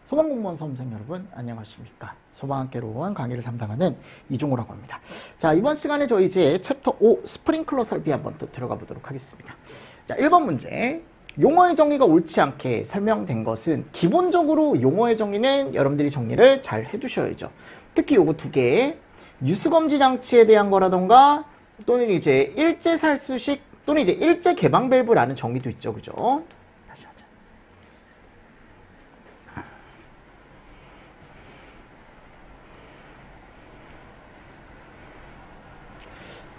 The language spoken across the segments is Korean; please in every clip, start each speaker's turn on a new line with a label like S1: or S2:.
S1: 소방공무원 수험생 여러분 안녕하십니까. 소방학개론 강의를 담당하는 이종호라고 합니다. 자, 이번 시간에 저희 이제 챕터 5 스프링클러 설비 한번 또 들어가 보도록 하겠습니다. 자, 1번 문제. 용어의 정의가 옳지 않게 설명된 것은 기본적으로 용어의 정의는 여러분들이 정리를 잘 해주셔야죠. 특히 요거 두 개, 유수검지 장치에 대한 거라던가 또는 이제 일제살수식 또는 이제 일제 개방 밸브라는 정의도 있죠. 그죠? 다시 하자.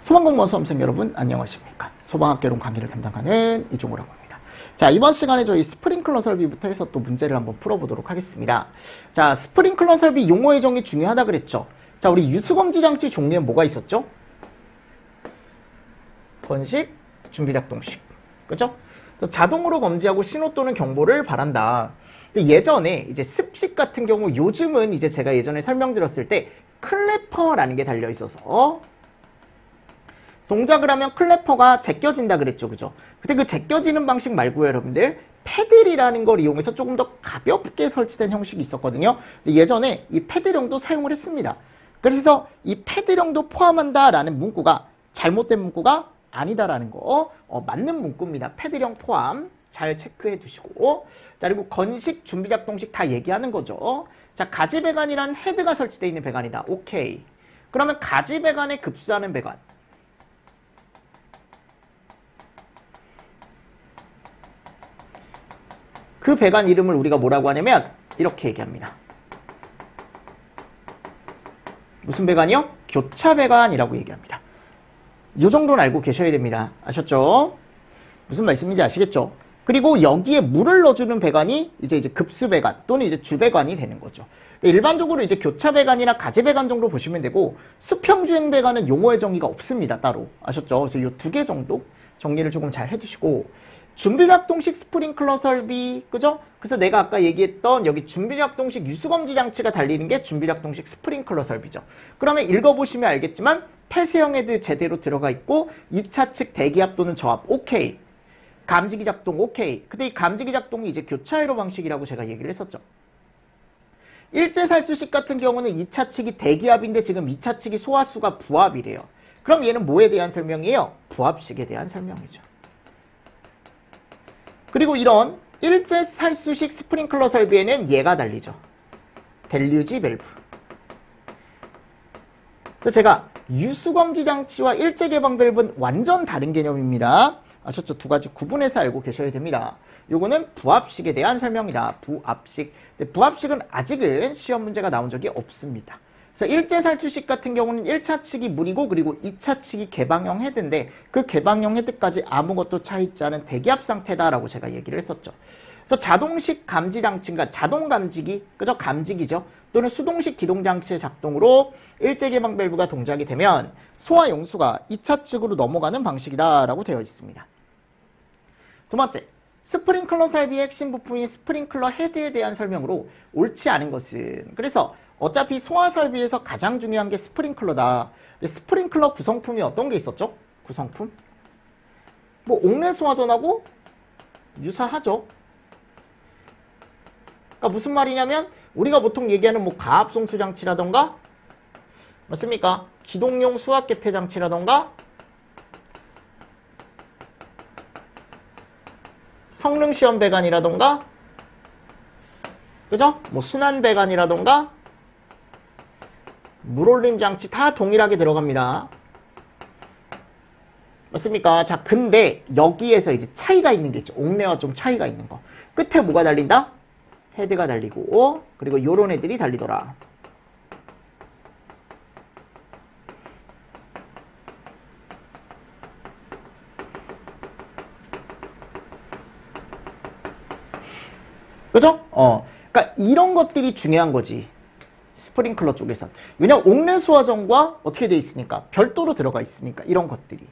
S1: 소방공무원 수험생 여러분 안녕하십니까. 소방학개론 강의를 담당하는 이종호라고 합니다. 자, 이번 시간에 저희 스프링클러 설비부터 해서 또 문제를 한번 풀어보도록 하겠습니다. 자, 스프링클러 설비 용어의 정의 중요하다 그랬죠. 자, 우리 유수검지 장치 종류에 뭐가 있었죠? 건식, 준비작동식. 그죠? 자동으로 검지하고 신호 또는 경보를 발한다. 근데 예전에 이제 습식 같은 경우 요즘은 이제 제가 예전에 설명드렸을 때 클래퍼라는 게 달려 있어서 동작을 하면 클래퍼가 제껴진다 그랬죠. 그죠? 근데 그 제껴지는 방식 말고요, 여러분들. 패들이라는 걸 이용해서 조금 더 가볍게 설치된 형식이 있었거든요. 예전에 이 패드령도 사용을 했습니다. 그래서 이 패드령도 포함한다라는 문구가 잘못된 문구가 아니다라는 거, 맞는 문구입니다. 패드령 포함 잘 체크해 두시고. 자, 그리고 건식, 준비작동식 다 얘기하는 거죠. 자, 가지배관이란 헤드가 설치되어 있는 배관이다. 오케이. 그러면 가지배관에 급수하는 배관. 그 배관 이름을 우리가 뭐라고 하냐면 이렇게 얘기합니다. 무슨 배관이요? 교차 배관이라고 얘기합니다. 이 정도는 알고 계셔야 됩니다. 아셨죠? 무슨 말씀인지 아시겠죠? 그리고 여기에 물을 넣어주는 배관이 이제 급수 배관 또는 이제 주배관이 되는 거죠. 일반적으로 이제 교차 배관이나 가지 배관 정도 보시면 되고 수평주행 배관은 용어의 정의가 없습니다. 따로. 아셨죠? 그래서 이 두 개 정도 정리를 조금 잘 해주시고. 준비작동식 스프링클러 설비, 그죠? 그래서 내가 아까 얘기했던 여기 준비작동식 유수검지 장치가 달리는 게 준비작동식 스프링클러 설비죠. 그러면 읽어보시면 알겠지만 폐쇄형 헤드 제대로 들어가 있고 2차 측 대기압 또는 저압 오케이. 감지기 작동 오케이. 근데 이 감지기 작동이 이제 교차 회로 방식이라고 제가 얘기를 했었죠. 일제살수식 같은 경우는 2차 측이 대기압인데 지금 2차 측이 소화수가 부압이래요. 그럼 얘는 뭐에 대한 설명이에요? 부압식에 대한 설명이죠. 그리고 이런 일제살수식 스프링클러 설비에는 얘가 달리죠. 델류지 밸브. 그래서 제가 유수검지 장치와 일제개방 밸브는 완전 다른 개념입니다. 아셨죠? 두 가지 구분해서 알고 계셔야 됩니다. 요거는 부압식에 대한 설명이다. 부압식. 근데 부압식은 아직은 시험 문제가 나온 적이 없습니다. 그래서 일제살수식 같은 경우는 1차 측이 물이고 그리고 2차 측이 개방형 헤드인데 그 개방형 헤드까지 아무것도 차 있지 않은 대기압 상태다라고 제가 얘기를 했었죠. 그래서 자동식 감지 장치인가 자동 감지기, 그죠? 감지기죠. 또는 수동식 기동 장치의 작동으로 일제 개방 밸브가 동작이 되면 소화 용수가 2차 측으로 넘어가는 방식이다라고 되어 있습니다. 두 번째, 스프링클러 설비의 핵심 부품인 스프링클러 헤드에 대한 설명으로 옳지 않은 것은, 그래서 어차피 소화 설비에서 가장 중요한 게 스프링클러다. 근데 스프링클러 구성품이 어떤 게 있었죠? 구성품? 뭐 옥내 소화전하고 유사하죠. 그러니까 무슨 말이냐면 우리가 보통 얘기하는 뭐 가압송수 장치라던가 맞습니까? 기동용 수압 개폐 장치라던가 성능 시험 배관이라던가 그죠? 뭐 순환 배관이라던가 물올림 장치 다 동일하게 들어갑니다. 맞습니까? 자, 근데 여기에서 이제 차이가 있는 게 있죠. 옥내와 좀 차이가 있는 거. 끝에 뭐가 달린다? 헤드가 달리고 그리고 요런 애들이 달리더라. 그죠? 그러니까 이런 것들이 중요한 거지. 스프링클러 쪽에서. 왜냐면 옥내 소화전과 어떻게 돼 있으니까 별도로 들어가 있으니까 이런 것들이.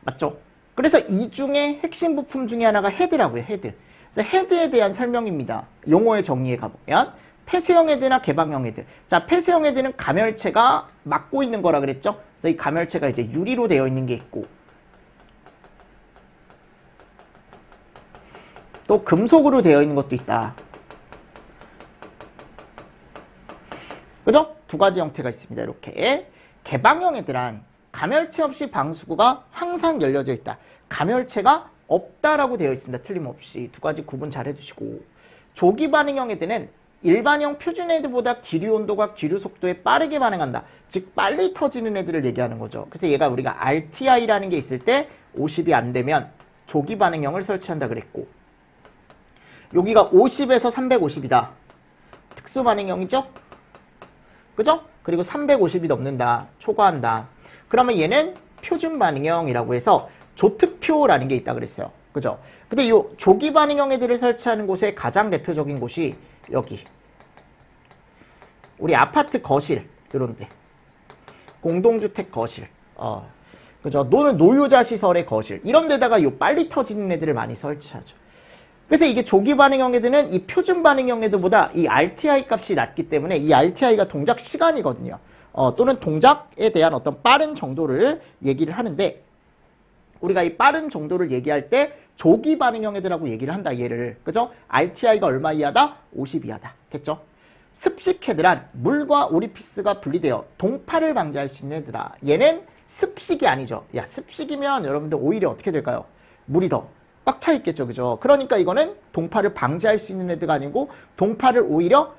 S1: 맞죠? 그래서 이 중에 핵심 부품 중에 하나가 헤드라고요. 헤드. 그래서 헤드에 대한 설명입니다. 용어의 정의에 가보면 폐쇄형 헤드나 개방형 헤드. 자, 폐쇄형 헤드는 가멸체가 막고 있는 거라 그랬죠? 그래서 이 가멸체가 이제 유리로 되어 있는 게 있고 또 금속으로 되어 있는 것도 있다. 그죠? 두 가지 형태가 있습니다. 이렇게 개방형 애들은 감열체 없이 방수구가 항상 열려져 있다. 감열체가 없다라고 되어 있습니다. 틀림없이. 두 가지 구분 잘 해주시고, 조기 반응형 애들은 일반형 표준 애들보다 기류 온도가 기류 속도에 빠르게 반응한다. 즉 빨리 터지는 애들을 얘기하는 거죠. 그래서 얘가 우리가 RTI라는 게 있을 때 50이 안 되면 조기 반응형을 설치한다 그랬고, 여기가 50에서 350이다. 특수 반응형이죠? 그죠? 그리고 350이 넘는다. 초과한다. 그러면 얘는 표준 반응형이라고 해서 조특표라는 게 있다 그랬어요. 그죠? 근데 이 조기 반응형 애들을 설치하는 곳의 가장 대표적인 곳이 여기. 우리 아파트 거실, 이런데. 공동주택 거실. 그죠? 또는 노유자 시설의 거실. 이런 데다가 이 빨리 터지는 애들을 많이 설치하죠. 그래서 이게 조기 반응형 애들은 이 표준 반응형 애들보다 이 RTI 값이 낮기 때문에 이 RTI가 동작 시간이거든요. 또는 동작에 대한 어떤 빠른 정도를 얘기를 하는데, 우리가 이 빠른 정도를 얘기할 때 조기 반응형 애들하고 얘기를 한다, 얘를. 그죠? RTI가 얼마 이하다? 50 이하다. 됐죠? 습식 헤드란 물과 오리피스가 분리되어 동파를 방지할 수 있는 애들이다. 얘는 습식이 아니죠. 야, 습식이면 여러분들 오히려 어떻게 될까요? 물이 더 꽉 차 있겠죠. 그죠? 그러니까 이거는 동파를 방지할 수 있는 애들가 아니고, 동파를 오히려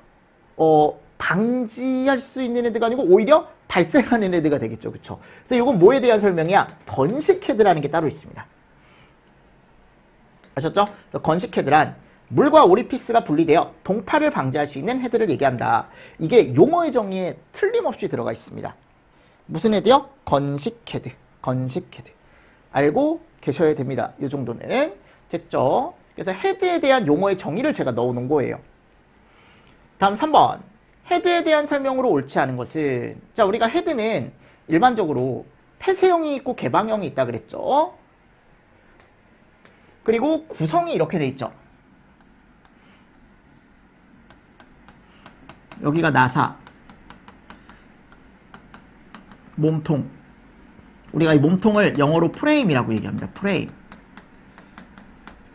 S1: 방지할 수 있는 애들가 아니고 오히려 발생하는 애들가 되겠죠. 그쵸? 그래서 이건 뭐에 대한 설명이야? 건식 헤드라는 게 따로 있습니다. 아셨죠? 그래서 건식 헤드란 물과 오리피스가 분리되어 동파를 방지할 수 있는 헤드를 얘기한다. 이게 용어의 정의에 틀림없이 들어가 있습니다. 무슨 헤드요? 건식 헤드. 건식 헤드. 알고 계셔야 됩니다. 이 정도는. 됐죠? 그래서 헤드에 대한 용어의 정의를 제가 넣어놓은 거예요. 다음 3번. 헤드에 대한 설명으로 옳지 않은 것은, 자, 우리가 헤드는 일반적으로 폐쇄형이 있고 개방형이 있다 그랬죠? 그리고 구성이 이렇게 돼 있죠. 여기가 나사, 몸통. 우리가 이 몸통을 영어로 프레임이라고 얘기합니다. 프레임.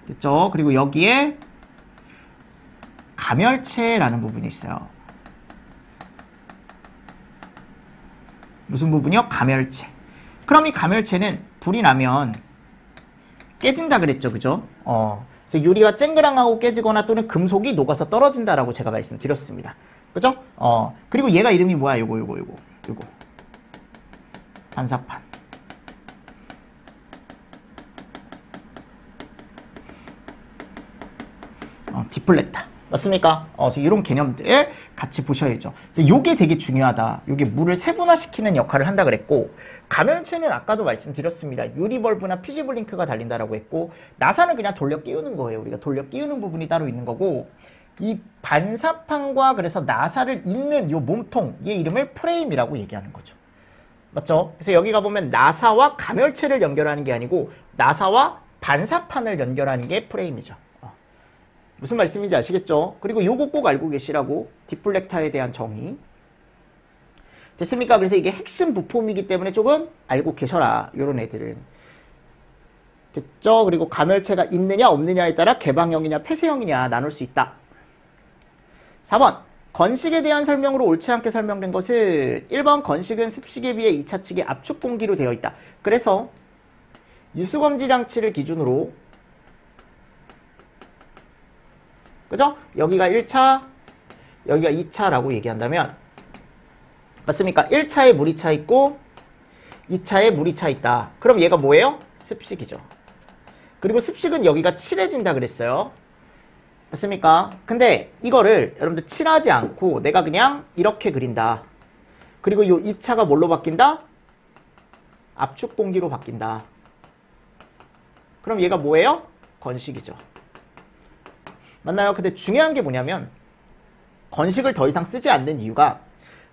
S1: 됐죠? 그리고 여기에 감열체라는 부분이 있어요. 무슨 부분이요? 감열체. 그럼 이 감열체는 불이 나면 깨진다 그랬죠. 그죠? 그래서 유리가 쨍그랑하고 깨지거나 또는 금속이 녹아서 떨어진다라고 제가 말씀드렸습니다. 그죠? 그리고 얘가 이름이 뭐야? 요거. 반사판. 디플렉터. 맞습니까? 그래서 이런 개념들 같이 보셔야죠. 요게 되게 중요하다. 요게 물을 세분화시키는 역할을 한다 그랬고, 감열체는 아까도 말씀드렸습니다. 유리벌브나 퓨지블링크가 달린다라고 했고, 나사는 그냥 돌려 끼우는 거예요. 우리가 돌려 끼우는 부분이 따로 있는 거고, 이 반사판과 그래서 나사를 잇는 요 몸통, 얘 이름을 프레임이라고 얘기하는 거죠. 맞죠? 그래서 여기 가보면 나사와 감열체를 연결하는 게 아니고 나사와 반사판을 연결하는 게 프레임이죠. 무슨 말씀인지 아시겠죠? 그리고 요거 꼭 알고 계시라고, 디플렉터에 대한 정의. 됐습니까? 그래서 이게 핵심 부품이기 때문에 조금 알고 계셔라. 요런 애들은. 됐죠? 그리고 감열체가 있느냐 없느냐에 따라 개방형이냐 폐쇄형이냐 나눌 수 있다. 4번. 건식에 대한 설명으로 옳지 않게 설명된 것은 1번 건식은 습식에 비해 2차 측이 압축 공기로 되어 있다. 그래서 유수검지 장치를 기준으로, 그죠? 여기가 1차, 여기가 2차라고 얘기한다면, 맞습니까? 1차에 물이 차 있고 2차에 물이 차 있다. 그럼 얘가 뭐예요? 습식이죠. 그리고 습식은 여기가 칠해진다 그랬어요. 맞습니까? 근데 이거를 여러분들 칠하지 않고 내가 그냥 이렇게 그린다. 그리고 이 2차가 뭘로 바뀐다? 압축 공기로 바뀐다. 그럼 얘가 뭐예요? 건식이죠. 맞나요? 근데 중요한 게 뭐냐면, 건식을 더 이상 쓰지 않는 이유가,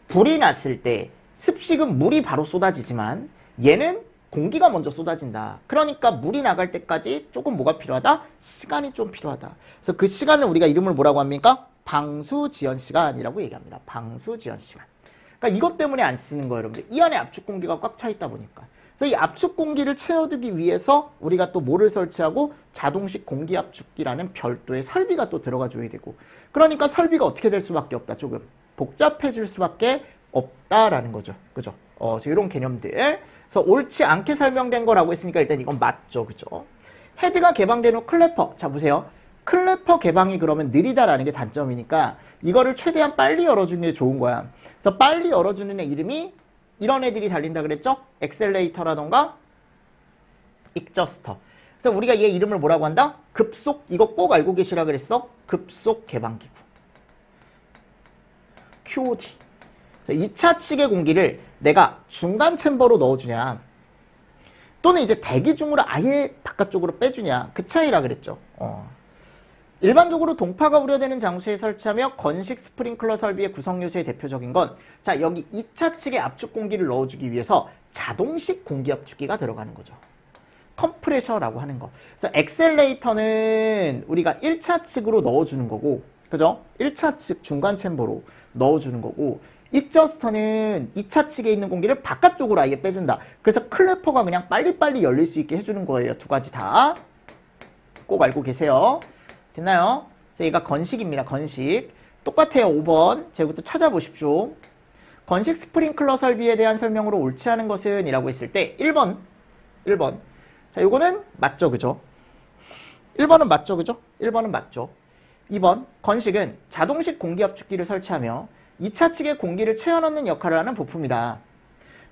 S1: 불이 났을 때 습식은 물이 바로 쏟아지지만 얘는 공기가 먼저 쏟아진다. 그러니까 물이 나갈 때까지 조금 뭐가 필요하다? 시간이 좀 필요하다. 그래서 그 시간을 우리가 이름을 뭐라고 합니까? 방수지연 시간이라고 얘기합니다. 방수지연 시간. 그러니까 이것 때문에 안 쓰는 거예요, 여러분들. 이 안에 압축 공기가 꽉 차 있다 보니까. 그래서 이 압축 공기를 채워두기 위해서 우리가 또 뭐를 설치하고, 자동식 공기 압축기라는 별도의 설비가 또 들어가 줘야 되고. 그러니까 설비가 어떻게 될 수밖에 없다, 조금. 복잡해질 수밖에 없다라는 거죠. 그죠? 그래서 이런 개념들. 그래서 옳지 않게 설명된 거라고 했으니까 일단 이건 맞죠. 그죠? 헤드가 개방된 후 클래퍼. 자, 보세요. 클래퍼 개방이 그러면 느리다라는 게 단점이니까 이거를 최대한 빨리 열어주는 게 좋은 거야. 그래서 빨리 열어주는 애 이름이 이런 애들이 달린다 그랬죠? 엑셀레이터라던가 익저스터. 그래서 우리가 얘 이름을 뭐라고 한다? 급속, 이거 꼭 알고 계시라 그랬어? 급속 개방기구. QOD. 2차 측의 공기를 내가 중간 챔버로 넣어주냐 또는 이제 대기 중으로 아예 바깥쪽으로 빼주냐 그 차이라 그랬죠. 일반적으로 동파가 우려되는 장소에 설치하며 건식 스프링클러 설비의 구성 요소의 대표적인 건 자 여기 2차 측에 압축 공기를 넣어주기 위해서 자동식 공기 압축기가 들어가는 거죠. 컴프레셔라고 하는 거. 그래서 엑셀레이터는 우리가 1차 측으로 넣어주는 거고 그죠? 1차 측 중간 챔버로 넣어주는 거고 익저스터는 2차 측에 있는 공기를 바깥쪽으로 아예 빼준다. 그래서 클래퍼가 그냥 빨리빨리 열릴 수 있게 해주는 거예요. 두 가지 다. 꼭 알고 계세요. 됐나요? 그래서 얘가 건식입니다. 건식. 똑같아요. 5번. 제부터 찾아보십시오. 건식 스프링클러 설비에 대한 설명으로 옳지 않은 것은 이라고 했을 때 1번. 자, 요거는 맞죠. 그죠? 1번은 맞죠. 그죠? 1번은 맞죠. 2번. 건식은 자동식 공기압축기를 설치하며 2차 측에 공기를 채워넣는 역할을 하는 부품이다.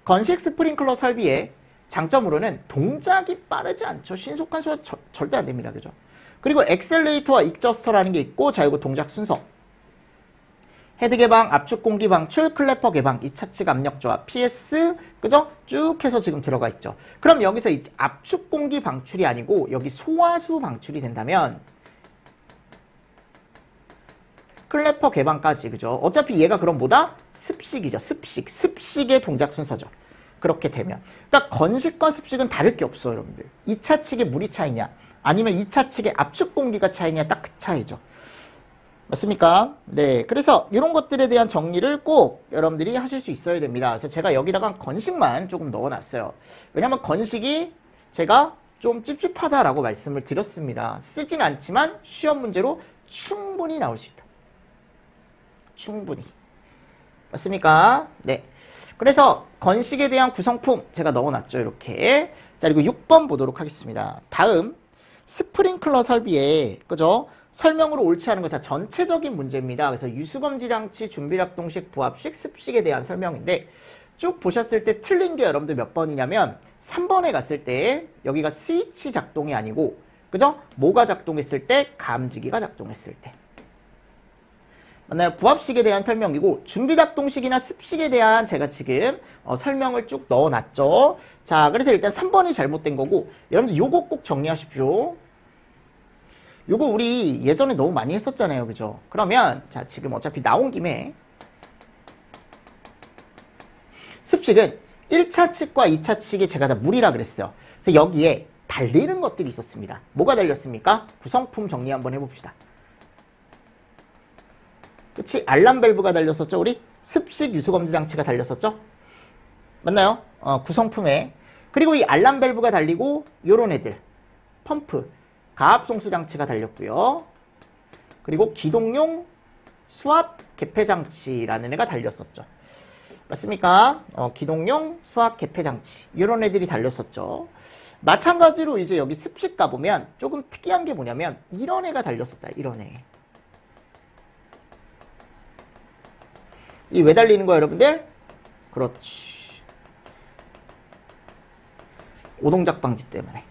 S1: 건식 스프링클러 설비의 장점으로는 동작이 빠르지 않죠. 신속한 수가 절대 안 됩니다. 그죠? 그리고 엑셀레이터와 익저스터라는 게 있고 자 이거 동작 순서. 헤드 개방, 압축 공기 방출, 클래퍼 개방, 2차 측 압력 조합, PS, 그죠? 쭉 해서 지금 들어가 있죠. 그럼 여기서 이 압축 공기 방출이 아니고 여기 소화수 방출이 된다면 클래퍼 개방까지, 그죠? 어차피 얘가 그럼 뭐다? 습식이죠. 습식의 동작 순서죠. 그렇게 되면. 그러니까 건식과 습식은 다를 게 없어요, 여러분들. 2차 측에 물이 차이냐, 아니면 2차 측에 압축 공기가 차이냐, 딱 그 차이죠. 맞습니까? 네. 그래서 이런 것들에 대한 정리를 꼭 여러분들이 하실 수 있어야 됩니다. 그래서 제가 여기다가 건식만 조금 넣어놨어요. 왜냐면 건식이 제가 좀 찝찝하다라고 말씀을 드렸습니다. 쓰진 않지만 시험 문제로 충분히 나올 수 있다. 충분히. 맞습니까? 네. 그래서 건식에 대한 구성품 제가 넣어놨죠. 이렇게. 자, 그리고 6번 보도록 하겠습니다. 다음 스프링클러 설비에 그죠? 설명으로 옳지 않은 것. 자, 전체적인 문제입니다. 그래서 유수검지 장치, 준비작동식, 부합식, 습식에 대한 설명인데 쭉 보셨을 때 틀린 게 여러분들 몇 번이냐면 3번에 갔을 때 여기가 스위치 작동이 아니고 그죠? 뭐가 작동했을 때? 감지기가 작동했을 때. 맞나요? 부합식에 대한 설명이고 준비작동식이나 습식에 대한 제가 지금 설명을 쭉 넣어놨죠. 자, 그래서 일단 3번이 잘못된 거고 여러분들 요거 꼭 정리하십시오. 요거 우리 예전에 너무 많이 했었잖아요. 그죠? 그러면 자 지금 어차피 나온 김에 습식은 1차 측과 2차 측이 제가 다 물이라 그랬어요. 그래서 여기에 달리는 것들이 있었습니다. 뭐가 달렸습니까? 구성품 정리 한번 해봅시다. 그치? 알람 밸브가 달렸었죠. 우리 습식 유수검지 장치가 달렸었죠. 맞나요? 구성품에. 그리고 이 알람 밸브가 달리고 요런 애들 펌프, 가압송수 장치가 달렸고요. 그리고 기동용 수압 개폐 장치라는 애가 달렸었죠. 맞습니까? 기동용 수압 개폐 장치 이런 애들이 달렸었죠. 마찬가지로 이제 여기 습식 가보면 조금 특이한 게 뭐냐면 이런 애가 달렸었다. 이런 애. 이 왜 달리는 거야, 여러분들? 그렇지. 오동작 방지 때문에.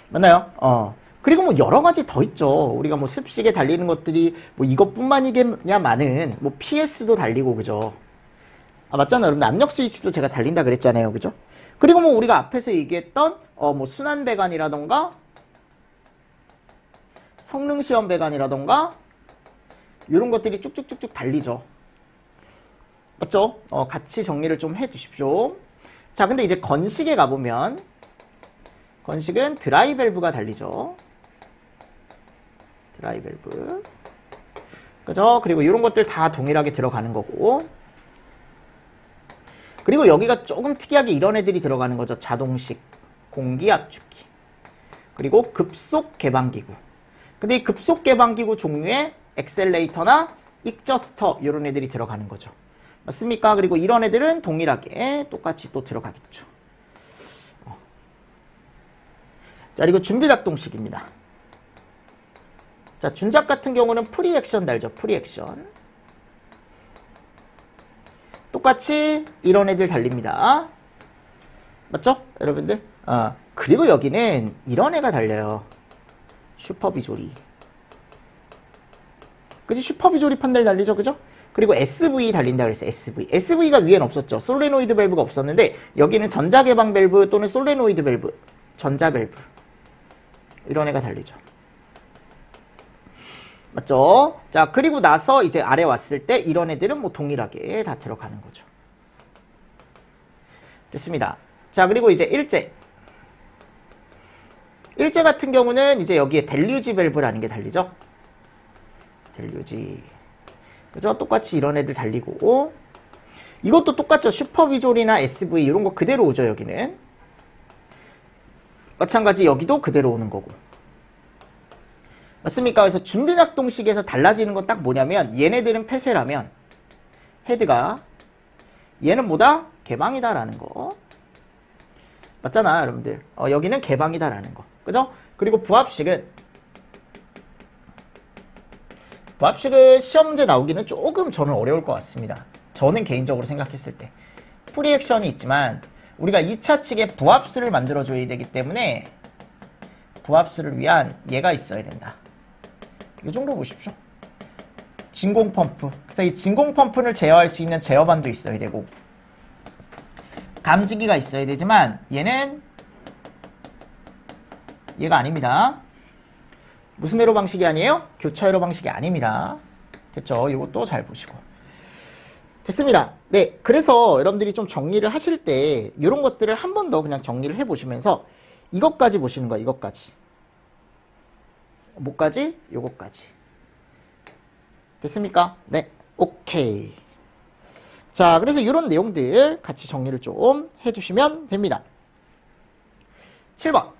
S1: 맞나요? 그리고 뭐 여러 가지 더 있죠. 우리가 뭐 습식에 달리는 것들이 뭐 이것뿐만이냐마는 뭐 PS도 달리고 그죠. 맞잖아요. 여러분 압력 스위치도 제가 달린다 그랬잖아요. 그죠? 그리고 뭐 우리가 앞에서 얘기했던 뭐 순환 배관이라던가 성능 시험 배관이라던가 이런 것들이 쭉쭉쭉쭉 달리죠. 맞죠? 같이 정리를 좀 해 주십시오. 자, 근데 이제 건식에 가보면 건식은 드라이 밸브가 달리죠. 드라이 밸브. 그죠? 그리고 이런 것들 다 동일하게 들어가는 거고. 그리고 여기가 조금 특이하게 이런 애들이 들어가는 거죠. 자동식 공기 압축기. 그리고 급속 개방기구. 근데 이 급속 개방기구 종류의 엑셀레이터나 익저스터 이런 애들이 들어가는 거죠. 맞습니까? 그리고 이런 애들은 동일하게 똑같이 또 들어가겠죠. 자, 그리고 준비작동식입니다. 자, 준작 같은 경우는 프리액션 달죠. 프리액션. 똑같이 이런 애들 달립니다. 맞죠? 여러분들? 그리고 여기는 이런 애가 달려요. 슈퍼비조리. 그치? 슈퍼비조리 판넬 달리죠. 그죠? 그리고 SV 달린다 그랬어요. SV. SV가 위엔 없었죠. 솔레노이드 밸브가 없었는데 여기는 전자개방 밸브 또는 솔레노이드 밸브, 전자 밸브 이런 애가 달리죠. 맞죠? 자, 그리고 나서 이제 아래 왔을 때 이런 애들은 뭐 동일하게 다 들어가는 거죠. 됐습니다. 자, 그리고 이제 일제. 일제 같은 경우는 이제 여기에 델류지 밸브라는 게 달리죠. 델류지. 그죠? 똑같이 이런 애들 달리고. 이것도 똑같죠. 슈퍼비졸이나 SV 이런 거 그대로 오죠, 여기는. 마찬가지 여기도 그대로 오는 거고. 맞습니까? 그래서 준비작동식에서 달라지는 건 딱 뭐냐면 얘네들은 폐쇄라면 헤드가 얘는 뭐다? 개방이다라는 거. 맞잖아, 여러분들. 여기는 개방이다라는 거. 그죠? 그리고 부합식은 시험 문제 나오기는 조금 저는 어려울 것 같습니다. 저는 개인적으로 생각했을 때. 프리액션이 있지만 우리가 2차 측에 부합수를 만들어줘야 되기 때문에 부합수를 위한 얘가 있어야 된다. 이 정도 보십시오. 진공 펌프. 그래서 이 진공 펌프를 제어할 수 있는 제어반도 있어야 되고 감지기가 있어야 되지만 얘는 얘가 아닙니다. 무슨 회로 방식이 아니에요? 교차 회로 방식이 아닙니다. 됐죠? 이것도 잘 보시고. 됐습니다. 네, 그래서 여러분들이 좀 정리를 하실 때 이런 것들을 한 번 더 그냥 정리를 해보시면서 이것까지 보시는 거야. 이것까지. 뭐까지? 요것까지. 됐습니까? 네, 오케이. 자, 그래서 이런 내용들 같이 정리를 좀 해주시면 됩니다. 7번.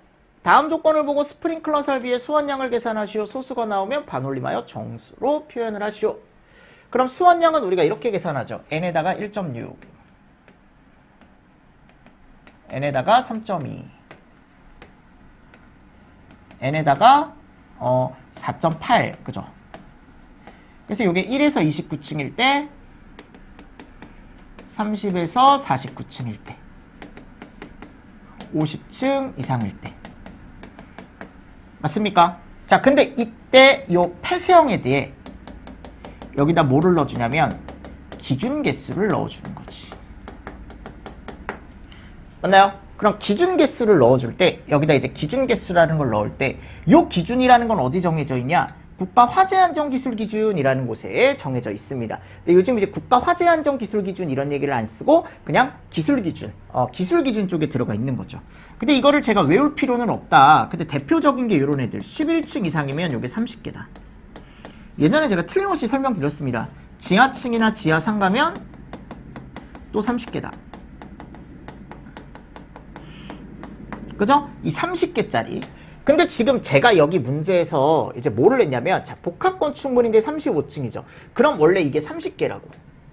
S1: 다음 조건을 보고 스프링클러 설비의 수원량을 계산하시오. 소수가 나오면 반올림하여 정수로 표현을 하시오. 그럼 수원량은 우리가 이렇게 계산하죠. n에다가 1.6, n에다가 3.2, n에다가 4.8, 그죠? 그래서 이게 1에서 29층일 때, 30에서 49층일 때, 50층 이상일 때. 맞습니까? 자, 근데 이때 요 폐쇄형에 대해 여기다 뭐를 넣어주냐면 기준 개수를 넣어주는 거지. 맞나요? 그럼 기준 개수를 넣어줄 때 여기다 이제 기준 개수라는 걸 넣을 때 요 기준이라는 건 어디 정해져 있냐? 국가화재안전기술기준이라는 곳에 정해져 있습니다. 근데 요즘 이제 국가화재안전기술기준 이런 얘기를 안 쓰고 그냥 기술기준, 기술기준 쪽에 들어가 있는 거죠. 근데 이거를 제가 외울 필요는 없다. 근데 대표적인 게 이런 애들 11층 이상이면 요게 30개다. 예전에 제가 틀림없이 설명드렸습니다. 지하층이나 지하상 가면 또 30개다. 그죠? 이 30개짜리. 근데 지금 제가 여기 문제에서 이제 뭐를 냈냐면, 자, 복합 건축물인데 35층이죠. 그럼 원래 이게 30개라고.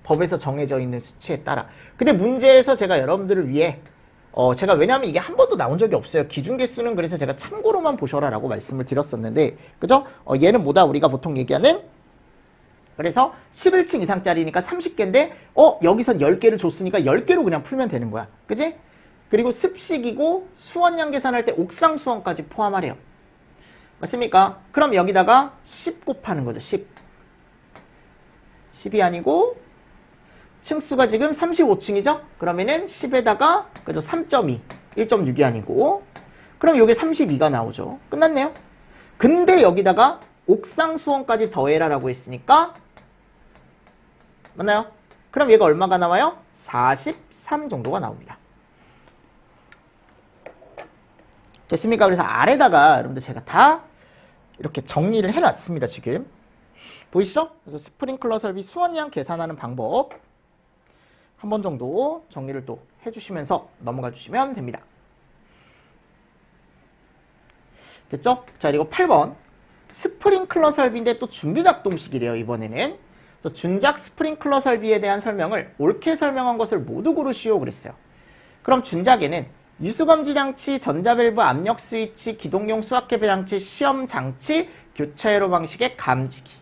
S1: 법에서 정해져 있는 수치에 따라. 근데 문제에서 제가 여러분들을 위해, 제가 왜냐하면 이게 한 번도 나온 적이 없어요. 기준 개수는 그래서 제가 참고로만 보셔라라고 말씀을 드렸었는데, 그죠? 얘는 뭐다? 우리가 보통 얘기하는, 그래서 11층 이상짜리니까 30개인데, 여기선 10개를 줬으니까 10개로 그냥 풀면 되는 거야. 그지? 그리고 습식이고 수원량 계산할 때 옥상 수원까지 포함하래요. 맞습니까? 그럼 여기다가 10 곱하는 거죠. 10. 10이 아니고 층수가 지금 35층이죠? 그러면은 10에다가 그죠? 3.2. 1.6이 아니고 그럼 요게 32가 나오죠. 끝났네요. 근데 여기다가 옥상 수원까지 더해라라고 했으니까 맞나요? 그럼 얘가 얼마가 나와요? 43 정도가 나옵니다. 됐습니까? 그래서 아래다가 여러분들 제가 다 이렇게 정리를 해놨습니다. 지금 보이시죠? 그래서 스프링클러 설비 수원량 계산하는 방법 한 번 정도 정리를 또 해주시면서 넘어가 주시면 됩니다. 됐죠? 자, 그리고 8번 스프링클러 설비인데 또 준비작동식이래요. 이번에는 그래서 준작 스프링클러 설비에 대한 설명을 옳게 설명한 것을 모두 고르시오 그랬어요. 그럼 준작에는 유수검지 장치, 전자밸브 압력 스위치, 기동용 수압개배 장치, 시험 장치, 교차회로 방식의 감지기.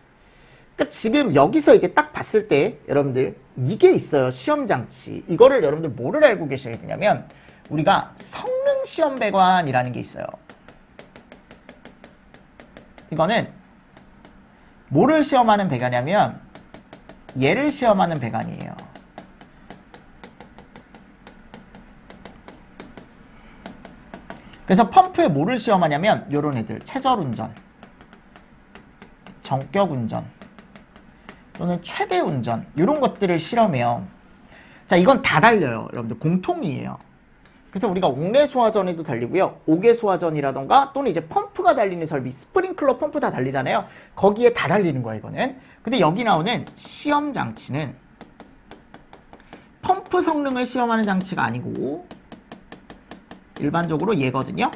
S1: 그러니까 지금 여기서 이제 딱 봤을 때 여러분들 이게 있어요. 시험 장치. 이거를 여러분들 뭐를 알고 계셔야 되냐면 우리가 성능 시험 배관이라는 게 있어요. 이거는 뭐를 시험하는 배관이냐면 얘를 시험하는 배관이에요. 그래서 펌프에 뭐를 시험하냐면 요런 애들 최절운전, 정격운전 또는 최대운전 이런 것들을 실험해요. 자, 이건 다 달려요. 여러분들 공통이에요. 그래서 우리가 옥내 소화전에도 달리고요. 옥외 소화전이라던가 또는 이제 펌프가 달리는 설비, 스프링클러 펌프 다 달리잖아요. 거기에 다 달리는 거야 이거는. 근데 여기 나오는 시험 장치는 펌프 성능을 시험하는 장치가 아니고 일반적으로 얘거든요.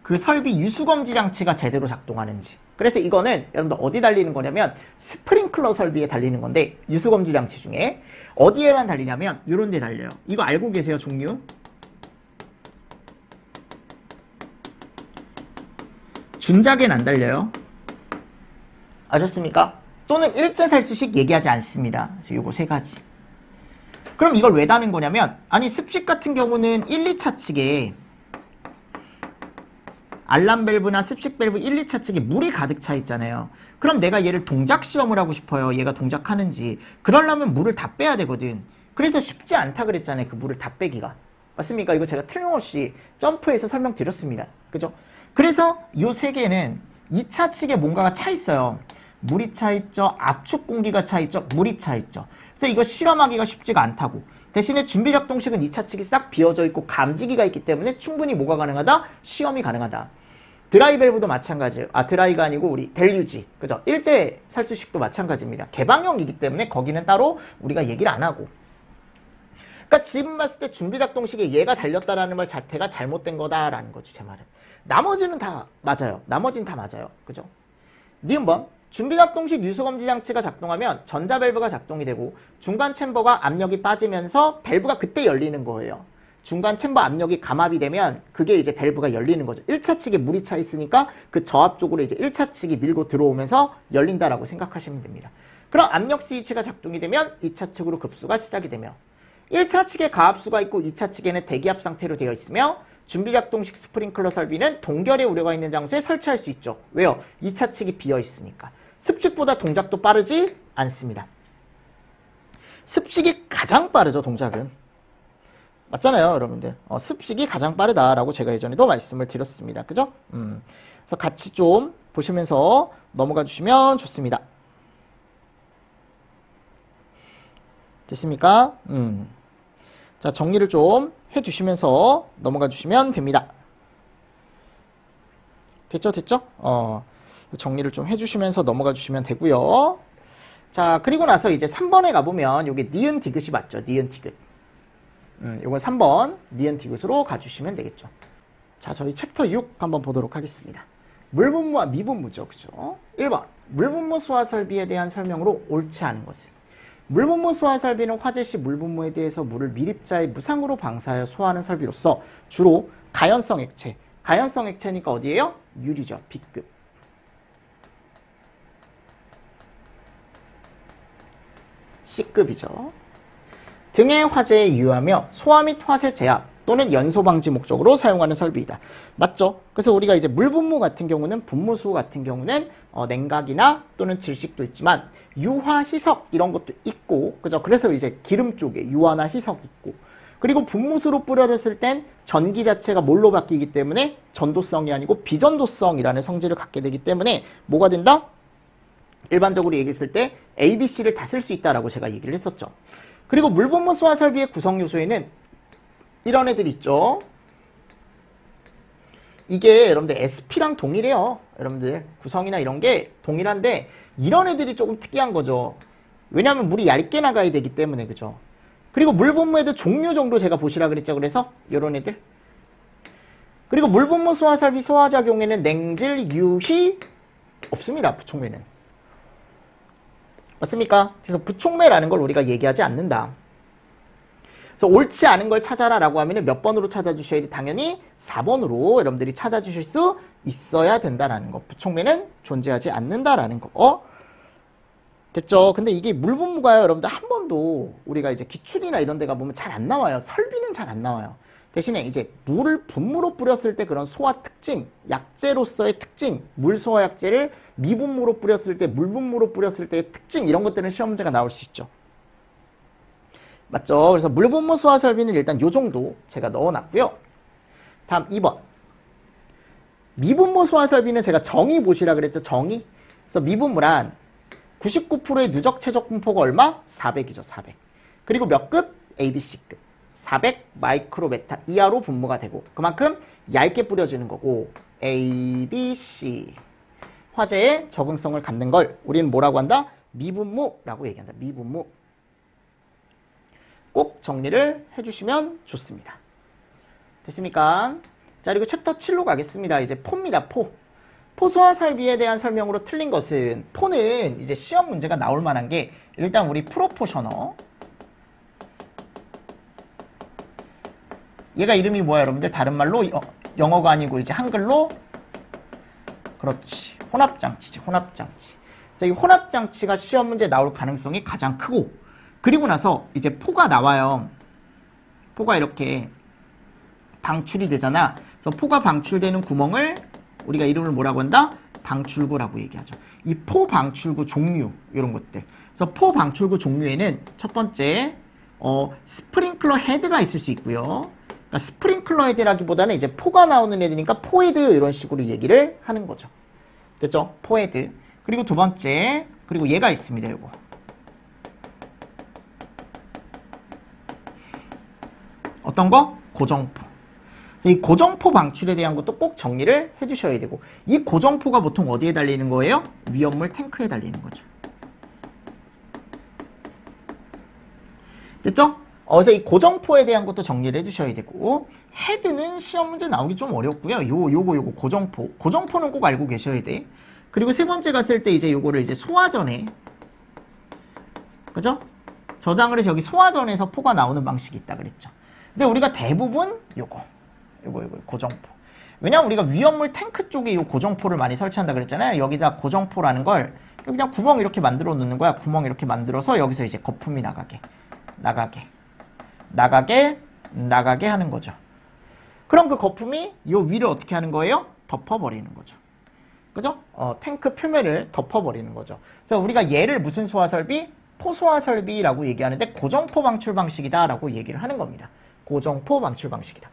S1: 그 설비 유수검지 장치가 제대로 작동하는지. 그래서 이거는 여러분들 어디 달리는 거냐면 스프링클러 설비에 달리는 건데 유수검지 장치 중에 어디에만 달리냐면 이런 데 달려요. 이거 알고 계세요, 종류? 준작엔 안 달려요. 아셨습니까? 또는 일제살수식 얘기하지 않습니다. 그래서 요거 세 가지. 그럼 이걸 왜 다는 거냐면 아니 습식 같은 경우는 1, 2차 측에 알람 밸브나 습식 밸브 1, 2차 측에 물이 가득 차 있잖아요. 그럼 내가 얘를 동작 시험을 하고 싶어요. 얘가 동작하는지. 그러려면 물을 다 빼야 되거든. 그래서 쉽지 않다 그랬잖아요. 그 물을 다 빼기가. 맞습니까? 이거 제가 틀림없이 점프해서 설명드렸습니다. 그죠? 그래서 요 세 개는 2차 측에 뭔가가 차 있어요. 물이 차 있죠. 압축 공기가 차 있죠. 물이 차 있죠. 그래서 이거 실험하기가 쉽지가 않다고. 대신에 준비작동식은 2차 측이 싹 비어져 있고 감지기가 있기 때문에 충분히 뭐가 가능하다? 시험이 가능하다. 드라이 밸브도 마찬가지예요. 아, 드라이가 아니고 우리 델류지. 그죠? 일제 살수식도 마찬가지입니다. 개방형이기 때문에 거기는 따로 우리가 얘기를 안 하고. 그러니까 지금 봤을 때 준비작동식에 얘가 달렸다라는 말 자체가 잘못된 거다라는 거지, 제 말은. 나머지는 다 맞아요. 나머지는 다 맞아요. 그죠? 니은번 준비작동식 유수검지 장치가 작동하면 전자밸브가 작동이 되고 중간 챔버가 압력이 빠지면서 밸브가 그때 열리는 거예요. 중간 챔버 압력이 감압이 되면 그게 이제 밸브가 열리는 거죠. 1차 측에 물이 차 있으니까 그 저압 쪽으로 이제 1차 측이 밀고 들어오면서 열린다라고 생각하시면 됩니다. 그럼 압력 스위치가 작동이 되면 2차 측으로 급수가 시작이 되며 1차 측에 가압수가 있고 2차 측에는 대기압 상태로 되어 있으며 준비작동식 스프링클러 설비는 동결의 우려가 있는 장소에 설치할 수 있죠. 왜요? 2차 측이 비어 있으니까. 습식보다 동작도 빠르지 않습니다. 습식이 가장 빠르죠, 동작은. 맞잖아요, 여러분들. 습식이 가장 빠르다라고 제가 예전에도 말씀을 드렸습니다. 그죠? 그래서 같이 좀 보시면서 넘어가 주시면 좋습니다. 됐습니까? 자, 정리를 좀 해주시면서 넘어가 주시면 됩니다. 됐죠? 됐죠? 정리를 좀 해주시면서 넘어가 주시면 되고요. 자, 그리고 나서 이제 3번에 가보면 이게 니은 디귿이 맞죠? 니은 디귿. 이건 3번 니은 디귿으로 가주시면 되겠죠. 자, 저희 챕터 6 한번 보도록 하겠습니다. 물분무와 미분무죠. 그죠? 1번 물분무 수화 설비에 대한 설명으로 옳지 않은 것은 물분무 수화 설비는 화재 시 물분무에 대해서 물을 밀입자의 무상으로 방사하여 소화하는 설비로서 주로 가연성 액체, 가연성 액체니까 어디예요? 유리죠. B급. C급이죠. 등의 화재에 유효하며 소화 및 화재 제압 또는 연소 방지 목적으로 사용하는 설비이다. 맞죠? 그래서 우리가 이제 물분무 같은 경우는 분무수 같은 경우는 냉각이나 또는 질식도 있지만 유화, 희석 이런 것도 있고, 그죠? 그래서 이제 기름 쪽에 유화나 희석 있고, 그리고 분무수로 뿌려졌을 땐 전기 자체가 뭘로 바뀌기 때문에 전도성이 아니고 비전도성이라는 성질을 갖게 되기 때문에 뭐가 된다? 일반적으로 얘기했을 때 A, B, C를 다 쓸 수 있다라고 제가 얘기를 했었죠. 그리고 물분무 수화 설비의 구성 요소에는 이런 애들 있죠. 이게 여러분들 SP랑 동일해요. 여러분들 구성이나 이런 게 동일한데 이런 애들이 조금 특이한 거죠. 왜냐하면 물이 얇게 나가야 되기 때문에. 그죠? 그리고 물분무 애들 종류 정도 제가 보시라 그랬죠. 그래서 이런 애들. 그리고 물분무 수화 설비 소화작용에는 냉질, 유희 없습니다. 부총매는. 맞습니까? 그래서 부촉매라는 걸 우리가 얘기하지 않는다. 그래서 옳지 않은 걸 찾아라 라고 하면 몇 번으로 찾아주셔야 돼? 당연히 4번으로 여러분들이 찾아주실 수 있어야 된다라는 거. 부촉매는 존재하지 않는다라는 거. 됐죠? 근데 이게 물분무가요, 여러분들 한 번도 우리가 이제 기출이나 이런 데 가보면 잘 안 나와요. 설비는 잘 안 나와요. 대신에 이제 물을 분무로 뿌렸을 때 그런 소화 특징, 약재로서의 특징, 물 소화 약재를 미분무로 뿌렸을 때, 물분무로 뿌렸을 때의 특징, 이런 것들은 시험 문제가 나올 수 있죠. 맞죠? 그래서 물분무 소화 설비는 일단 요 정도 제가 넣어놨고요. 다음 2번. 미분무 소화 설비는 제가 정의 보시라 그랬죠. 정의. 그래서 미분무란 99%의 누적 최적 분포가 얼마? 400이죠. 400. 그리고 몇 급? ABC급. 400 마이크로메타 이하로 분무가 되고 그만큼 얇게 뿌려지는 거고 ABC. 화재에 적응성을 갖는 걸 우리는 뭐라고 한다? 미분무라고 얘기한다. 미분무. 꼭 정리를 해주시면 좋습니다. 됐습니까? 자, 그리고 챕터 7로 가겠습니다. 이제 포입니다. 포. 포소화 설비에 대한 설명으로 틀린 것은, 포는 이제 시험 문제가 나올 만한 게 일단 우리 프로포셔너. 얘가 이름이 뭐야, 여러분들? 다른 말로 영어가 아니고 이제 한글로, 그렇지, 혼합장치지. 혼합장치. 그래서 이 혼합장치가 시험 문제 나올 가능성이 가장 크고, 그리고 나서 이제 포가 나와요. 포가 이렇게 방출이 되잖아. 그래서 포가 방출되는 구멍을 우리가 이름을 뭐라고 한다? 방출구라고 얘기하죠. 이 포 방출구 종류, 이런 것들. 그래서 포 방출구 종류에는 첫 번째 스프링클러 헤드가 있을 수 있고요. 그러니까 스프링클러 헤드라기보다는 이제 포가 나오는 애들이니까 포헤드, 이런 식으로 얘기를 하는 거죠. 됐죠? 포헤드. 그리고 두 번째, 그리고 얘가 있습니다. 요거. 어떤 거? 고정포. 이 고정포 방출에 대한 것도 꼭 정리를 해주셔야 되고, 이 고정포가 보통 어디에 달리는 거예요? 위험물 탱크에 달리는 거죠. 됐죠? 그래서 이 고정포에 대한 것도 정리를 해주셔야 되고, 헤드는 시험 문제 나오기 좀 어렵고요. 요거 고정포. 고정포는 꼭 알고 계셔야 돼. 그리고 세 번째 갔을 때 이제 요거를 이제 소화전에, 그죠? 저장을 해서 여기 소화전에서 포가 나오는 방식이 있다 그랬죠. 근데 우리가 대부분 요거 고정포. 왜냐면 우리가 위험물 탱크 쪽에 이 고정포를 많이 설치한다 그랬잖아요. 여기다 고정포라는 걸 그냥 구멍 이렇게 만들어 놓는 거야. 구멍 이렇게 만들어서 여기서 이제 거품이 나가게 하는 거죠. 그럼 그 거품이 이 위를 어떻게 하는 거예요? 덮어버리는 거죠. 그죠? 탱크 표면을 덮어버리는 거죠. 그래서 우리가 얘를 무슨 소화설비? 포소화설비라고 얘기하는데 고정포 방출 방식이다라고 얘기를 하는 겁니다. 고정포 방출 방식이다.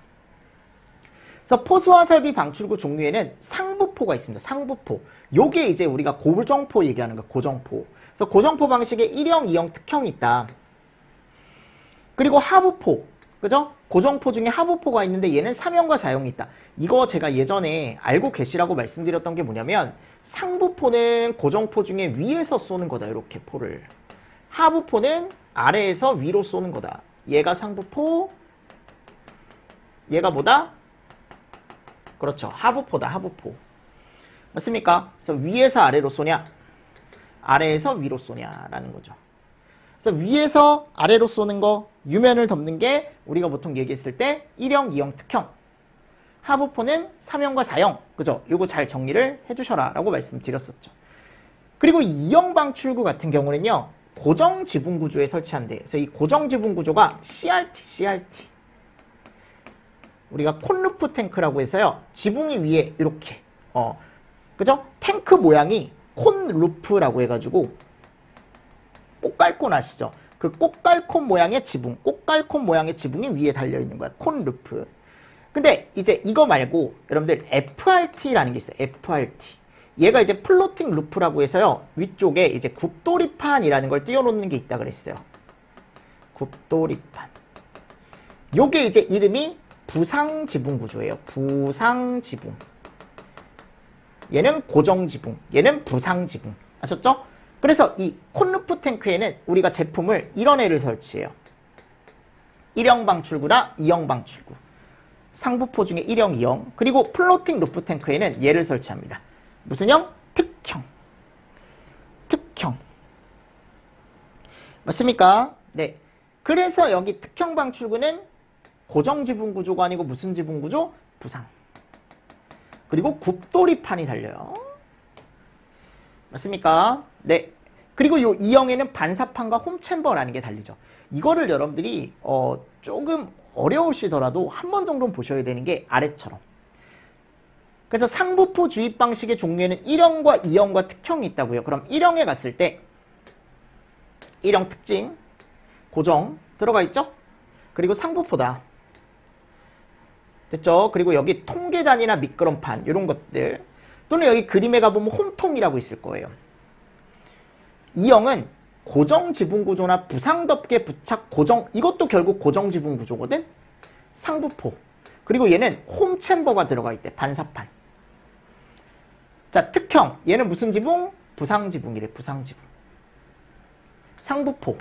S1: 그래서 포소화 설비 방출구 종류에는 상부포가 있습니다. 상부포. 요게 이제 우리가 고정포 얘기하는 거, 고정포. 그래서 고정포 방식에 1형, 2형 특형이 있다. 그리고 하부포. 그죠? 고정포 중에 하부포가 있는데 얘는 3형과 4형이 있다. 이거 제가 예전에 알고 계시라고 말씀드렸던 게 뭐냐면, 상부포는 고정포 중에 위에서 쏘는 거다. 이렇게 포를. 하부포는 아래에서 위로 쏘는 거다. 얘가 상부포, 얘가 뭐다? 그렇죠. 하부포다. 하부포. 맞습니까? 그래서 위에서 아래로 쏘냐, 아래에서 위로 쏘냐라는 거죠. 그래서 위에서 아래로 쏘는 거, 유면을 덮는 게 우리가 보통 얘기했을 때 1형, 2형 특형. 하부포는 3형과 4형. 그죠? 요거 잘 정리를 해주셔라 라고 말씀드렸었죠. 그리고 2형 방출구 같은 경우는요, 고정 지붕 구조에 설치한대. 그래서 이 고정 지붕 구조가 CRT. 우리가 콘루프 탱크라고 해서요, 지붕이 위에 이렇게, 그죠? 탱크 모양이 콘루프라고 해가지고, 꽃갈콘 아시죠? 그 꽃갈콘 모양의 지붕, 꽃갈콘 모양의 지붕이 위에 달려있는 거야. 콘루프. 근데 이제 이거 말고 여러분들 FRT라는 게 있어요. FRT. 얘가 이제 플로팅 루프라고 해서요, 위쪽에 이제 굽돌이판이라는 걸 띄워놓는 게 있다 그랬어요. 굽돌이판. 요게 이제 이름이 부상지붕 구조예요. 부상지붕. 얘는 고정지붕, 얘는 부상지붕. 아셨죠? 그래서 이 콘루프 탱크에는 우리가 제품을 이런 애를 설치해요. 1형 방출구나 2형 방출구. 상부포 중에 1형, 2형. 그리고 플로팅 루프 탱크에는 얘를 설치합니다. 무슨 형? 특형. 맞습니까? 네. 그래서 여기 특형 방출구는 고정 지분 구조가 아니고 무슨 지분 구조? 부상. 그리고 굽돌이판이 달려요. 맞습니까? 네. 그리고 요 E형에는 반사판과 홈챔버라는 게 달리죠. 이거를 여러분들이 조금 어려우시더라도 한 번 정도는 보셔야 되는 게 아래처럼. 그래서 상부포 주입 방식의 종류에는 1형과 2형과 특형이 있다고요. 그럼 1형에 갔을 때 1형 특징, 고정 들어가 있죠? 그리고 상부포다. 됐죠? 그리고 여기 통계단이나 미끄럼판 이런 것들 또는 여기 그림에 가보면 홈통이라고 있을 거예요. 2형은 고정 지분 구조나 부상 덮개 부착 고정 이것도 결국 고정 지분 구조거든. 상부포. 그리고 얘는 홈챔버가 들어가 있대. 반사판. 자, 특형. 얘는 무슨 지붕? 부상 지붕이래. 부상 지붕. 상부포.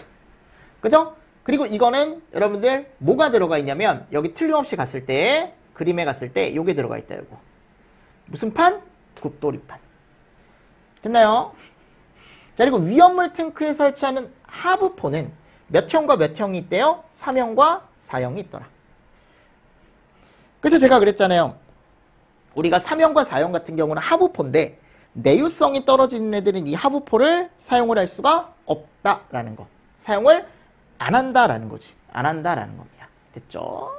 S1: 그죠? 그리고 이거는 여러분들 뭐가 들어가 있냐면 여기 틀림없이 갔을 때 그림에 갔을 때 요게 들어가 있다. 요거. 무슨 판? 굽돌이판. 됐나요? 자, 그리고 위험물 탱크에 설치하는 하부포는 몇 형과 몇 형이 있대요? 3형과 4형이 있더라. 그래서 제가 그랬잖아요. 우리가 3형과 4형 같은 경우는 하부포인데 내유성이 떨어지는 애들은 이 하부포를 사용을 할 수가 없다라는 거. 사용을 안 한다라는 거지. 안 한다라는 겁니다. 됐죠?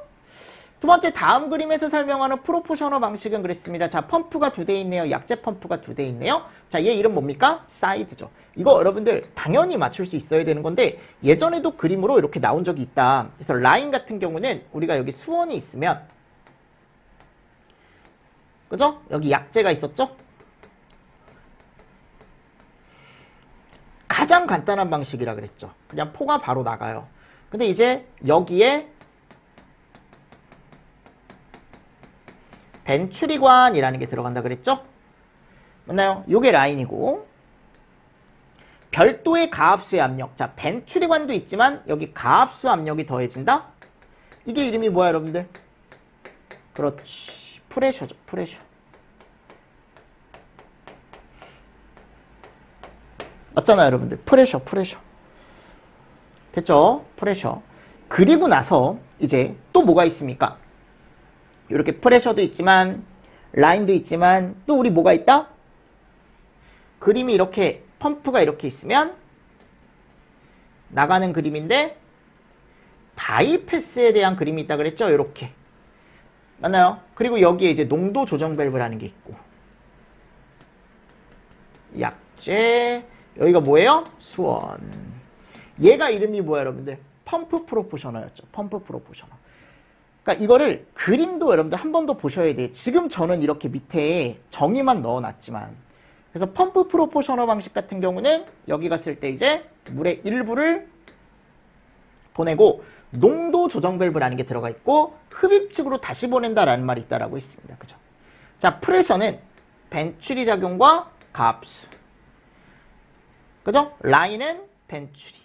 S1: 두 번째 다음 그림에서 설명하는 프로포셔널 방식은 그랬습니다. 자, 펌프가 2대 있네요. 약제 펌프가 2대 있네요. 자, 얘 이름 뭡니까? 사이드죠. 이거 여러분들 당연히 맞출 수 있어야 되는 건데 예전에도 그림으로 이렇게 나온 적이 있다. 그래서 라인 같은 경우는 우리가 여기 수원이 있으면 그죠? 여기 약제가 있었죠? 가장 간단한 방식이라 그랬죠. 그냥 포가 바로 나가요. 근데 이제 여기에 벤추리관이라는 게 들어간다 그랬죠? 맞나요? 요게 라인이고 별도의 가압수의 압력. 자, 벤추리관도 있지만 여기 가압수 압력이 더해진다? 이게 이름이 뭐야 여러분들? 그렇지. 프레셔죠. 프레셔. 맞잖아요 여러분들. 프레셔. 프레셔. 됐죠? 프레셔. 그리고 나서 이제 또 뭐가 있습니까? 이렇게 프레셔도 있지만 라인도 있지만 또 우리 뭐가 있다? 그림이 이렇게 펌프가 이렇게 있으면 나가는 그림인데 바이패스에 대한 그림이 있다 그랬죠? 이렇게. 맞나요? 그리고 여기에 이제 농도 조정 밸브라는 게 있고 약제 여기가 뭐예요? 수원. 얘가 이름이 뭐야 여러분들? 펌프 프로포셔너였죠. 펌프 프로포셔너. 그러니까 이거를 그림도 여러분들 한 번 더 보셔야 돼. 지금 저는 이렇게 밑에 정의만 넣어놨지만 그래서 펌프 프로포셔너 방식 같은 경우는 여기 갔을 때 이제 물의 일부를 보내고 농도 조정 밸브라는 게 들어가 있고 흡입축으로 다시 보낸다라는 말이 있다라고 있습니다. 그죠? 자, 프레셔는 벤추리 작용과 가압수. 그죠? 라인은 벤추리.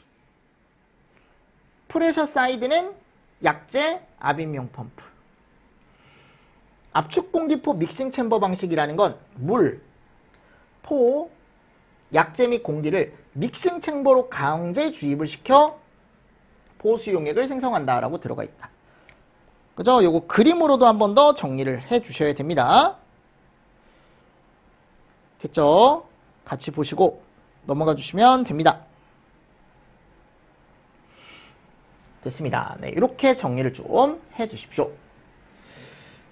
S1: 프레셔 사이드는 약제 압입용 펌프. 압축 공기포 믹싱 챔버 방식이라는 건 물, 포, 약제 및 공기를 믹싱 챔버로 강제 주입을 시켜 보수 용액을 생성한다라고 들어가 있다. 그죠? 요거 그림으로도 한 번 더 정리를 해 주셔야 됩니다. 됐죠? 같이 보시고 넘어가 주시면 됩니다. 됐습니다. 네, 이렇게 정리를 좀 해 주십시오.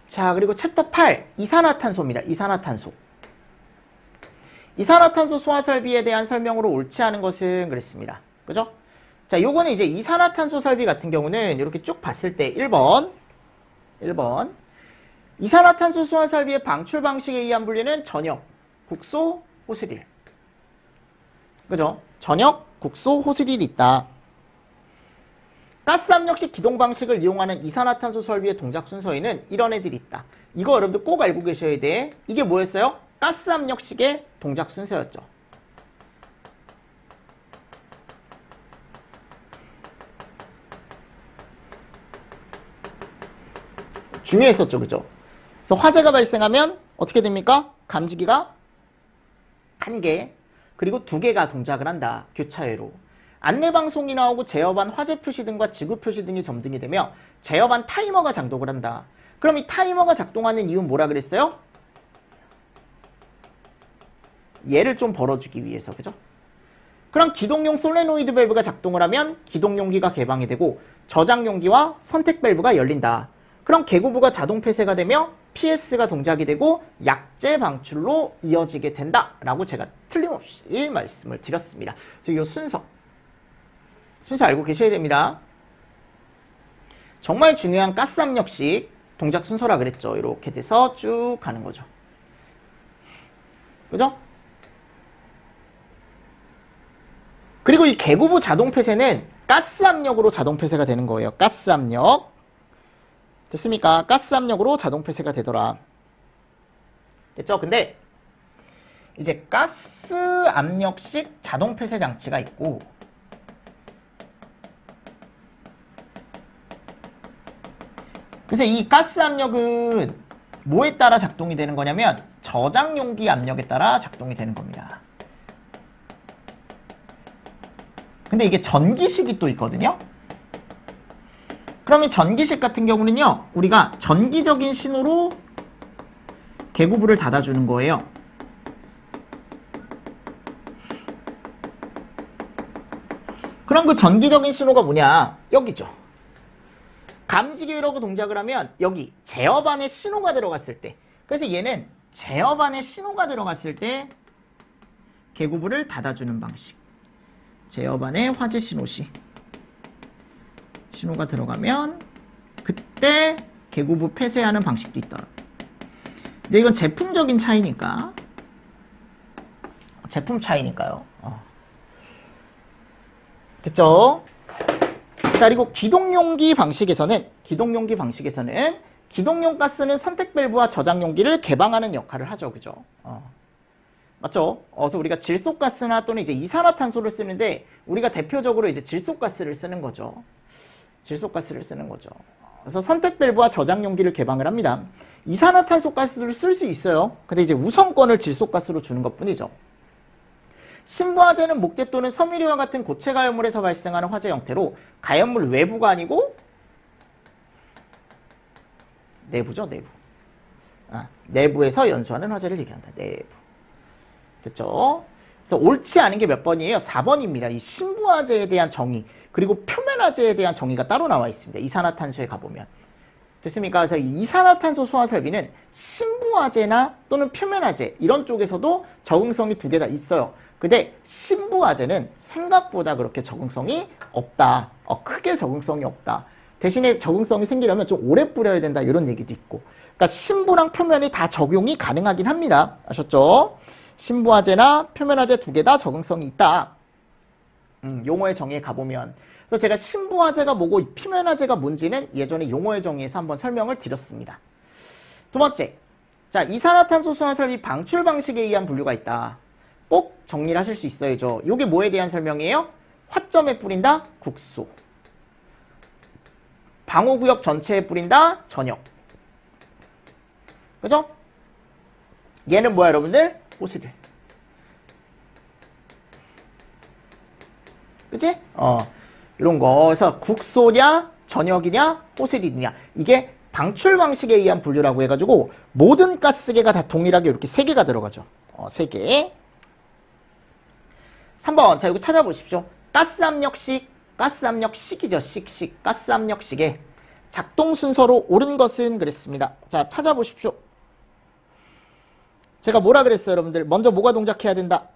S1: 자, 그리고 챕터 8, 이산화탄소입니다. 이산화탄소. 이산화탄소 소화 설비에 대한 설명으로 옳지 않은 것은 그랬습니다. 그죠? 자, 요거는 이제 이산화탄소 설비 같은 경우는 이렇게 쭉 봤을 때 1번 이산화탄소 소화 설비의 방출 방식에 의한 분류는 전역, 국소, 호스릴. 그죠? 전역, 국소, 호스릴이 있다. 가스 압력식 기동 방식을 이용하는 이산화탄소 설비의 동작 순서에는 이런 애들이 있다. 이거 여러분들 꼭 알고 계셔야 돼. 이게 뭐였어요? 가스 압력식의 동작 순서였죠. 중요했었죠. 그죠? 그래서 화재가 발생하면 어떻게 됩니까? 감지기가 1개, 그리고 2개가 동작을 한다. 교차회로. 안내방송이 나오고 제어반 화재 표시 등과 지구 표시 등이 점등이 되며 제어반 타이머가 작동을 한다. 그럼 이 타이머가 작동하는 이유는 뭐라 그랬어요? 얘를 좀 벌어주기 위해서, 그죠? 그럼 기동용 솔레노이드 밸브가 작동을 하면 기동용기가 개방이 되고 저장용기와 선택 밸브가 열린다. 그럼 개구부가 자동 폐쇄가 되며 PS가 동작이 되고 약재 방출로 이어지게 된다라고 제가 틀림없이 말씀을 드렸습니다. 그래서 이 순서 알고 계셔야 됩니다. 정말 중요한 가스압력식 동작 순서라 그랬죠. 이렇게 돼서 쭉 가는 거죠. 그죠? 그리고 이 개구부 자동 폐쇄는 가스압력으로 자동 폐쇄가 되는 거예요. 가스압력. 됐습니까? 가스압력으로 자동 폐쇄가 되더라. 됐죠? 근데 이제 가스압력식 자동 폐쇄 장치가 있고 그래서 이 가스압력은 뭐에 따라 작동이 되는 거냐면 저장용기 압력에 따라 작동이 되는 겁니다. 근데 이게 전기식이 또 있거든요. 그러면 전기식 같은 경우는요, 우리가 전기적인 신호로 개구부를 닫아주는 거예요. 그럼 그 전기적인 신호가 뭐냐? 여기죠. 감지기라고 동작을 하면 여기 제어반에 신호가 들어갔을 때, 그래서 얘는 제어반에 신호가 들어갔을 때 개구부를 닫아주는 방식. 제어반에 화재 신호시 신호가 들어가면 그때 개구부 폐쇄하는 방식도 있다. 근데 이건 제품적인 차이니까, 제품 차이니까요. 됐죠? 자, 그리고 기동용기 방식에서는 기동용 가스는 선택 밸브와 저장용기를 개방하는 역할을 하죠. 그죠? 맞죠? 그래서 우리가 질소가스나 또는 이제 이산화탄소를 쓰는데 우리가 대표적으로 이제 질소가스를 쓰는 거죠. 그래서 선택 밸브와 저장용기를 개방을 합니다. 이산화탄소 가스를 쓸 수 있어요. 근데 이제 우선권을 질소가스로 주는 것뿐이죠. 신부화재는 목재 또는 섬유류와 같은 고체 가연물에서 발생하는 화재 형태로 가연물 외부가 아니고 내부죠, 내부. 내부에서 연소하는 화재를 얘기한다. 내부. 됐죠? 그래서 옳지 않은 게 몇 번이에요? 4번입니다. 이 신부화재에 대한 정의, 그리고 표면화재에 대한 정의가 따로 나와 있습니다. 이산화탄소에 가보면. 됐습니까? 그래서 이 이산화탄소 수화 설비는 신부화재나 또는 표면화재 이런 쪽에서도 적응성이 두 개 다 있어요. 근데 신부화재는 생각보다 그렇게 적응성이 없다. 크게 적응성이 없다. 대신에 적응성이 생기려면 좀 오래 뿌려야 된다. 이런 얘기도 있고. 그러니까 신부랑 표면이 다 적용이 가능하긴 합니다. 아셨죠? 신부화재나 표면화재 두 개 다 적응성이 있다. 용어의 정의에 가보면. 그래서 제가 신부화재가 뭐고 표면화재가 뭔지는 예전에 용어의 정의에서 한번 설명을 드렸습니다. 두 번째, 자, 이산화탄소 수화 설비 방출 방식에 의한 분류가 있다. 꼭 정리를 하실 수 있어야죠. 이게 뭐에 대한 설명이에요? 화점에 뿌린다, 국소. 방호구역 전체에 뿌린다, 전역. 그죠? 얘는 뭐야, 여러분들? 호스들. 그치? 이런 거. 그래서 국소냐, 전역이냐, 호스리냐. 이게 방출 방식에 의한 분류라고 해가지고 모든 가스계가 다 동일하게 이렇게 3개가 들어가죠. 3개. 3번. 자, 이거 찾아보십시오. 가스압력식이죠. 가스압력식의 작동 순서로 옳은 것은 그랬습니다. 자, 찾아보십시오. 제가 뭐라 그랬어요, 여러분들? 먼저 뭐가 동작해야 된다?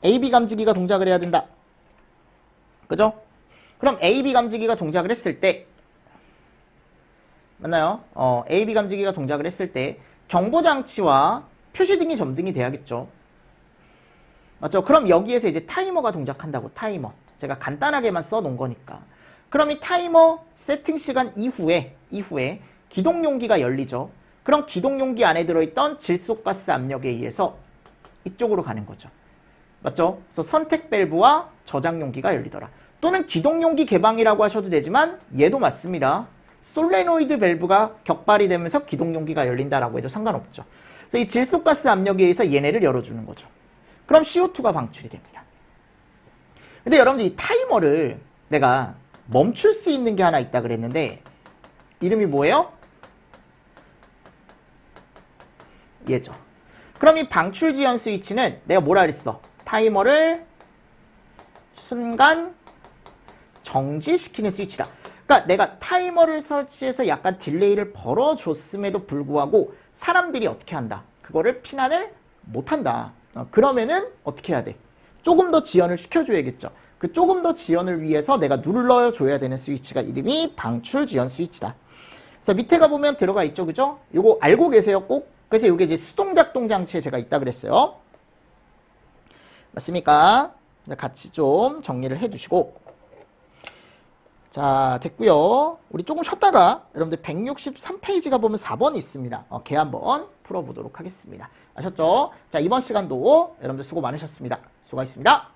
S1: AB 감지기가 동작을 해야 된다. 그죠? 그럼 AB 감지기가 동작을 했을 때, 맞나요? AB 감지기가 동작을 했을 때 경보장치와 표시등이 점등이 돼야겠죠. 맞죠? 그럼 여기에서 이제 타이머가 동작한다고, 타이머. 제가 간단하게만 써놓은 거니까. 그럼 이 타이머 세팅 시간 이후에 기동용기가 열리죠. 그럼 기동용기 안에 들어있던 질소가스 압력에 의해서 이쪽으로 가는 거죠. 맞죠? 그래서 선택 밸브와 저장용기가 열리더라. 또는 기동용기 개방이라고 하셔도 되지만 얘도 맞습니다. 솔레노이드 밸브가 격발이 되면서 기동용기가 열린다라고 해도 상관없죠. 그래서 이 질소가스 압력에 의해서 얘네를 열어주는 거죠. 그럼 CO2가 방출이 됩니다. 근데 여러분들 이 타이머를 내가 멈출 수 있는 게 하나 있다 그랬는데 이름이 뭐예요? 얘죠. 그럼 이 방출 지연 스위치는 내가 뭐라 그랬어? 타이머를 순간 정지시키는 스위치다. 그러니까 내가 타이머를 설치해서 약간 딜레이를 벌어줬음에도 불구하고 사람들이 어떻게 한다? 그거를 피난을 못한다. 그러면은 어떻게 해야 돼? 조금 더 지연을 시켜줘야겠죠. 그 조금 더 지연을 위해서 내가 눌러줘야 되는 스위치가 이름이 방출 지연 스위치다. 그래서 밑에 가보면 들어가 있죠. 그죠? 요거 알고 계세요 꼭? 그래서 이게 이제 수동작동 장치에 제가 있다 그랬어요. 맞습니까? 같이 좀 정리를 해두시고. 자, 됐고요. 우리 조금 쉬었다가 여러분들 163페이지가 보면 4번이 있습니다. 걔 한번 풀어보도록 하겠습니다. 아셨죠? 자, 이번 시간도 여러분들 수고 많으셨습니다. 수고하셨습니다.